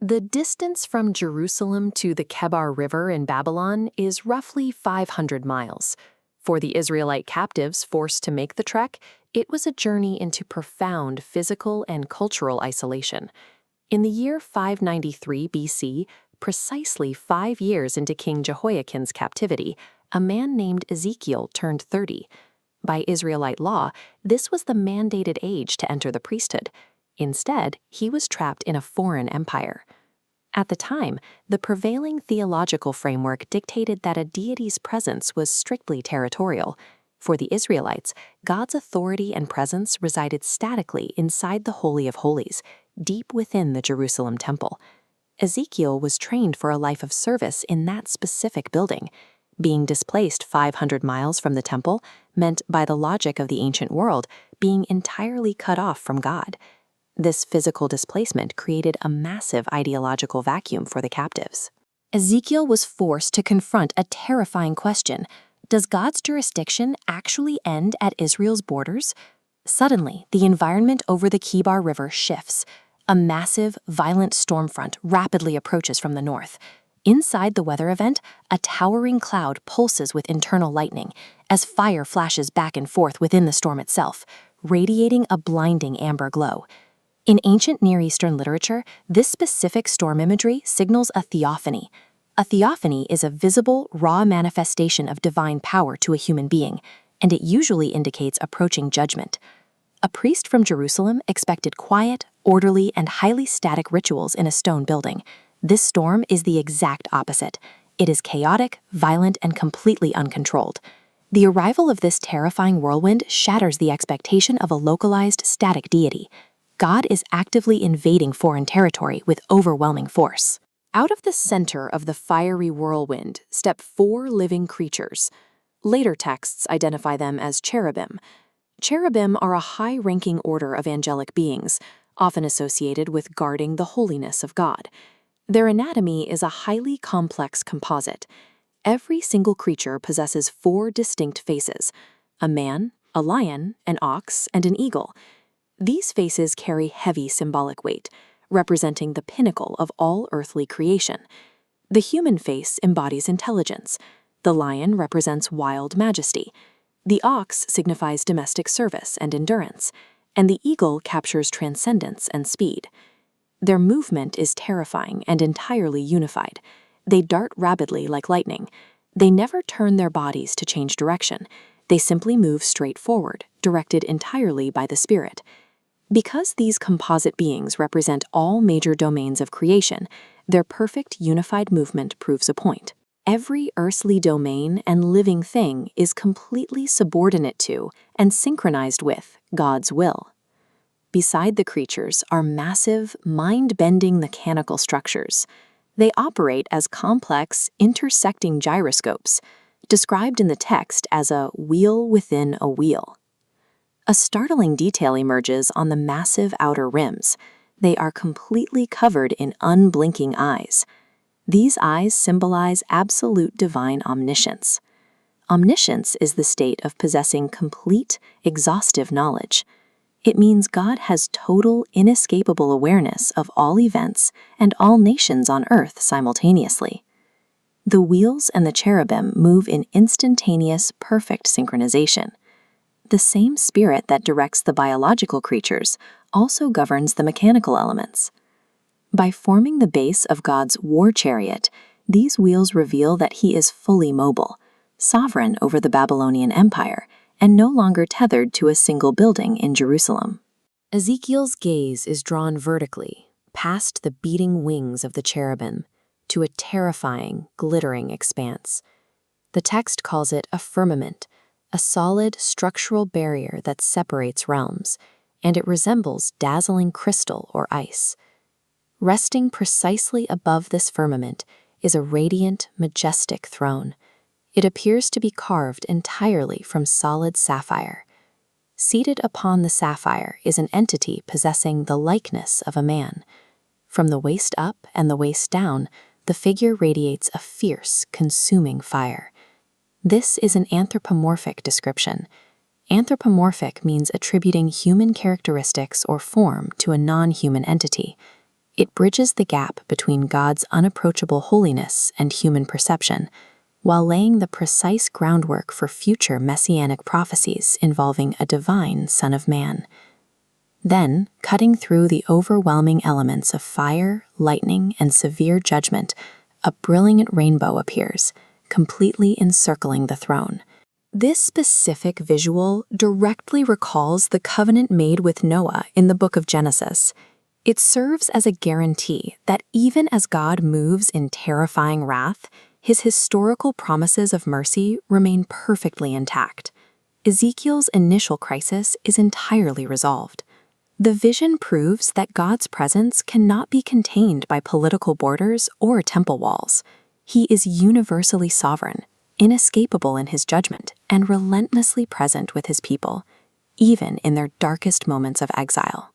The distance from Jerusalem to the Kebar River in Babylon is roughly 500 miles. For the Israelite captives forced to make the trek, it was a journey into profound physical and cultural isolation. In the year 593 BC, precisely 5 years into King Jehoiakim's captivity, a man named Ezekiel turned 30. By Israelite law, this was the mandated age to enter the priesthood. Instead, he was trapped in a foreign empire. At the time, the prevailing theological framework dictated that a deity's presence was strictly territorial. For the Israelites, God's authority and presence resided statically inside the Holy of Holies, deep within the Jerusalem temple. Ezekiel was trained for a life of service in that specific building. Being displaced 500 miles from the temple meant, by the logic of the ancient world, being entirely cut off from God. This physical displacement created a massive ideological vacuum for the captives. Ezekiel was forced to confront a terrifying question: does God's jurisdiction actually end at Israel's borders? Suddenly, the environment over the Kebar River shifts. A massive, violent storm front rapidly approaches from the north. Inside the weather event, a towering cloud pulses with internal lightning as fire flashes back and forth within the storm itself, radiating a blinding amber glow. In ancient Near Eastern literature, this specific storm imagery signals a theophany. A theophany is a visible, raw manifestation of divine power to a human being, and it usually indicates approaching judgment. A priest from Jerusalem expected quiet, orderly, and highly static rituals in a stone building. This storm is the exact opposite. It is chaotic, violent, and completely uncontrolled. The arrival of this terrifying whirlwind shatters the expectation of a localized, static deity. God is actively invading foreign territory with overwhelming force. Out of the center of the fiery whirlwind step 4 living creatures. Later texts identify them as cherubim. Cherubim are a high-ranking order of angelic beings, often associated with guarding the holiness of God. Their anatomy is a highly complex composite. Every single creature possesses 4 distinct faces: a man, a lion, an ox, and an eagle. These faces carry heavy symbolic weight, representing the pinnacle of all earthly creation. The human face embodies intelligence. The lion represents wild majesty. The ox signifies domestic service and endurance, and the eagle captures transcendence and speed. Their movement is terrifying and entirely unified. They dart rapidly like lightning. They never turn their bodies to change direction. They simply move straight forward, directed entirely by the Spirit. Because these composite beings represent all major domains of creation, their perfect unified movement proves a point. Every earthly domain and living thing is completely subordinate to and synchronized with God's will. Beside the creatures are massive, mind-bending mechanical structures. They operate as complex, intersecting gyroscopes, described in the text as a wheel within a wheel. A startling detail emerges on the massive outer rims. They are completely covered in unblinking eyes. These eyes symbolize absolute divine omniscience. Omniscience is the state of possessing complete, exhaustive knowledge. It means God has total, inescapable awareness of all events and all nations on earth simultaneously. The wheels and the cherubim move in instantaneous, perfect synchronization. The same spirit that directs the biological creatures also governs the mechanical elements. By forming the base of God's war chariot, these wheels reveal that he is fully mobile, sovereign over the Babylonian Empire, and no longer tethered to a single building in Jerusalem. Ezekiel's gaze is drawn vertically, past the beating wings of the cherubim, to a terrifying, glittering expanse. The text calls it a firmament, a solid structural barrier that separates realms, and it resembles dazzling crystal or ice. Resting precisely above this firmament is a radiant, majestic throne. It appears to be carved entirely from solid sapphire. Seated upon the sapphire is an entity possessing the likeness of a man. From the waist up and the waist down, the figure radiates a fierce, consuming fire. This is an anthropomorphic description. Anthropomorphic means attributing human characteristics or form to a non-human entity. It bridges the gap between God's unapproachable holiness and human perception, while laying the precise groundwork for future messianic prophecies involving a divine Son of Man. Then, cutting through the overwhelming elements of fire, lightning, and severe judgment, a brilliant rainbow appears, completely encircling the throne. This specific visual directly recalls the covenant made with Noah in the book of Genesis. It serves as a guarantee that even as God moves in terrifying wrath, his historical promises of mercy remain perfectly intact. Ezekiel's initial crisis is entirely resolved. The vision proves that God's presence cannot be contained by political borders or temple walls. He is universally sovereign, inescapable in his judgment, and relentlessly present with his people, even in their darkest moments of exile.